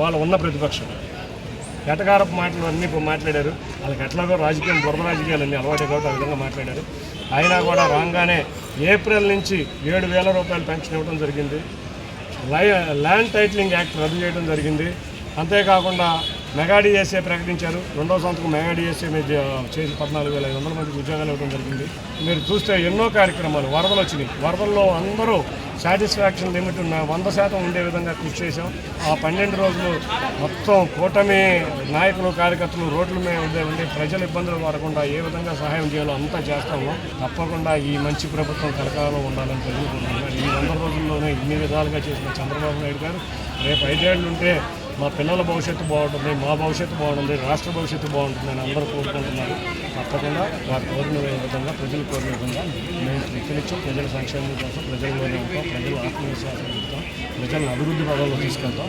వాళ్ళు ఉన్న ప్రతిపక్షం ఎటకారపు మాటలు అన్నీ మాట్లాడారు. వాళ్ళకి ఎట్లాగో రాజకీయం బురద రాజకీయాలన్నీ అలవాటు కాబట్టి ఆ విధంగా మాట్లాడారు. అయినా కూడా రాగానే ఏప్రిల్ నుంచి 7,000 రూపాయలు పెన్షన్ ఇవ్వడం జరిగింది. ల్యాండ్ టైటిలింగ్ యాక్ట్ రద్దు చేయడం జరిగింది. అంతేకాకుండా మెగా డిఎస్ఏ ప్రకటించారు. రెండో సంతకం మెగా డిఎస్ఏ మీద చేసి 14,500 మందికి ఉద్యోగాలు ఇవ్వడం జరిగింది. మీరు చూస్తే ఎన్నో కార్యక్రమాలు, వరదలు వచ్చినాయి. వరదల్లో అందరూ సాటిస్ఫాక్షన్ లిమిట్ 100% ఉండే విధంగా కృషి చేశాం. ఆ 12 రోజులు మొత్తం కూటమి నాయకులు కార్యకర్తలు రోడ్ల మీద ఉండి ప్రజల ఇబ్బందులు పడకుండా ఏ విధంగా సహాయం చేయాలో అంతా చేస్తాము. తప్పకుండా ఈ మంచి ప్రభుత్వం కలకాలం ఉండాలని తెలుసుకుంటున్నాను. ఈ 100 రోజుల్లోనే ఇన్ని విధాలుగా చేసిన చంద్రబాబు నాయుడు గారు రేపు 5 ఏళ్ళు ఉంటే మా పిల్లల భవిష్యత్తు బాగుంటుంది, మా భవిష్యత్తు బాగుంటుంది, రాష్ట్ర భవిష్యత్తు బాగుంటుందని అందరూ కోరుకుంటున్నారు. తప్పకుండా వారు కోరిన విధంగా, ప్రజలు కోరిన విధంగా మేము ప్రతినిత్యం ప్రజల సంక్షేమం కోసం ప్రజల్లోనే ఉంటాం, ప్రజలు ఆత్మవిశ్వాసం ఉంటాం, ప్రజలను అభివృద్ధి పదంలో తీసుకెళ్తాం.